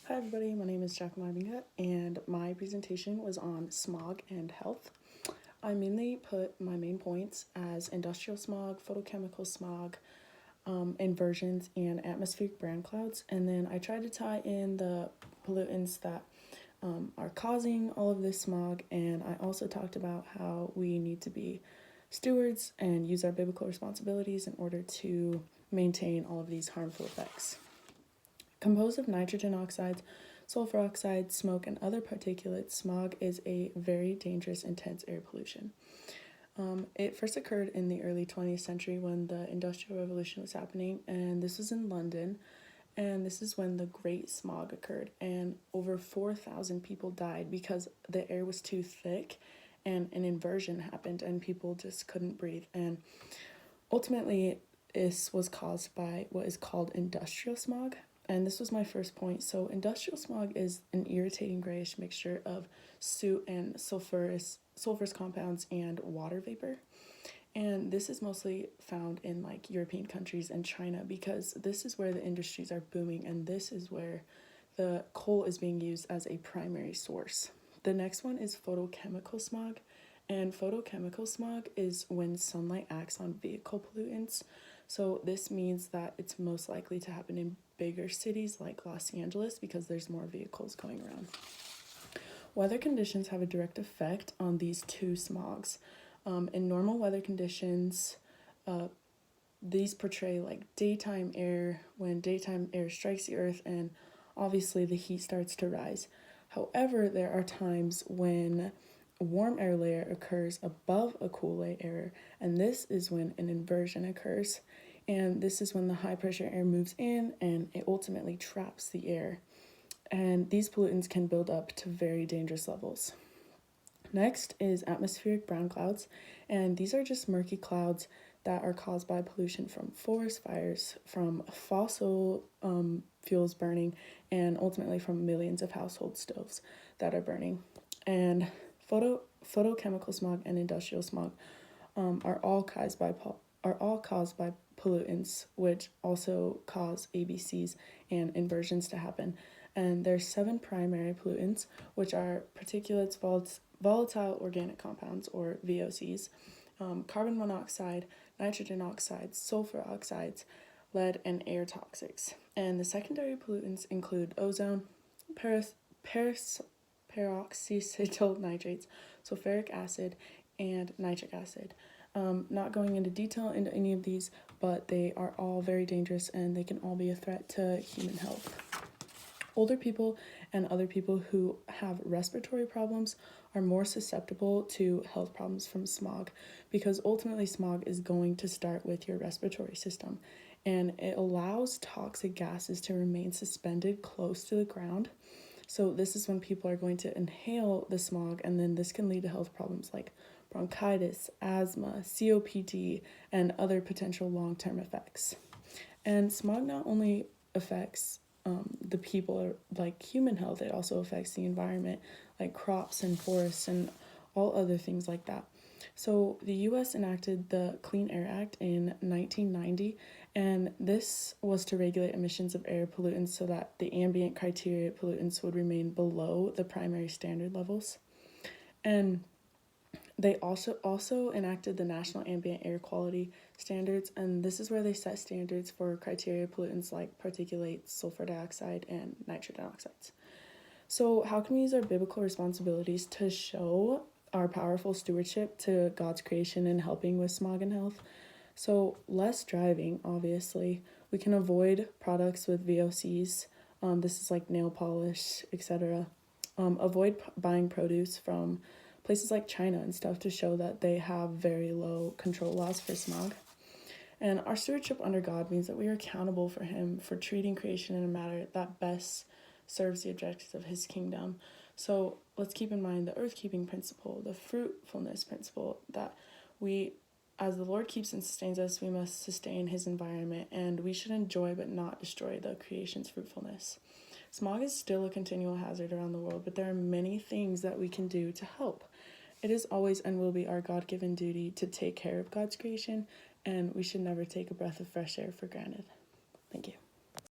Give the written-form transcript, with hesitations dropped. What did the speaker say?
Hi everybody, my name is Jack Marvinga and my presentation was on smog and health. I mainly put my main points as industrial smog, photochemical smog, inversions, and atmospheric brown clouds, and then I tried to tie in the pollutants that are causing all of this smog, and I also talked about how we need to be stewards and use our biblical responsibilities in order to maintain all of these harmful effects. Composed of nitrogen oxides, sulfur oxides, smoke, and other particulates, smog is a very dangerous, intense air pollution. It first occurred in the early 20th century when the Industrial Revolution was happening, and this was in London, and this is when the Great Smog occurred, and over 4,000 people died because the air was too thick, and an inversion happened, and people just couldn't breathe, and ultimately, this was caused by what is called industrial smog. And this was my first point. So industrial smog is an irritating grayish mixture of soot and sulfurous compounds and water vapor. And this is mostly found in like European countries and China because this is where the industries are booming and this is where the coal is being used as a primary source. The next one is photochemical smog. And photochemical smog is when sunlight acts on vehicle pollutants. So this means that it's most likely to happen in bigger cities like Los Angeles because there's more vehicles going around. Weather conditions have a direct effect on these two smogs. In normal weather conditions, these portray like daytime air when daytime air strikes the earth and obviously the heat starts to rise. However, there are times when a warm air layer occurs above a cool air, and this is when an inversion occurs. And this is when the high pressure air moves in and it ultimately traps the air. And these pollutants can build up to very dangerous levels. Next is atmospheric brown clouds, and these are just murky clouds that are caused by pollution from forest fires, from fossil fuels burning, and ultimately from millions of household stoves that are burning. And photochemical smog and industrial smog are all caused by pollutants, which also cause ABCs and inversions to happen. And there's 7 primary pollutants, which are particulates, volatile organic compounds, or VOCs, carbon monoxide, nitrogen oxides, sulfur oxides, lead, and air toxics. And the secondary pollutants include ozone, peroxycytyl nitrates, sulfuric acid, and nitric acid. Not going into detail into any of these, but they are all very dangerous and they can all be a threat to human health. Older people and other people who have respiratory problems are more susceptible to health problems from smog because ultimately smog is going to start with your respiratory system and it allows toxic gases to remain suspended close to the ground. So this is when people are going to inhale the smog, and then this can lead to health problems like bronchitis, asthma, COPD, and other potential long-term effects. And smog not only affects the people like human health, it also affects the environment like crops and forests and all other things like that. So the US enacted the Clean Air Act in 1990, and this was to regulate emissions of air pollutants so that the ambient criteria pollutants would remain below the primary standard levels. And they also enacted the National Ambient Air Quality Standards, and this is where they set standards for criteria pollutants like particulates, sulfur dioxide, and nitrogen oxides. So how can we use our biblical responsibilities to show our powerful stewardship to God's creation and helping with smog and health? So less driving, obviously. We can avoid products with VOCs. This is like nail polish, etc. Avoid buying produce from places like China and stuff to show that they have very low control laws for smog. And our stewardship under God means that we are accountable for Him for treating creation in a manner that best serves the objectives of His kingdom. So let's keep in mind the earth-keeping principle, the fruitfulness principle, that we, as the Lord keeps and sustains us, we must sustain His environment, and we should enjoy but not destroy the creation's fruitfulness. Smog is still a continual hazard around the world, but there are many things that we can do to help. It is always and will be our God-given duty to take care of God's creation, and we should never take a breath of fresh air for granted. Thank you.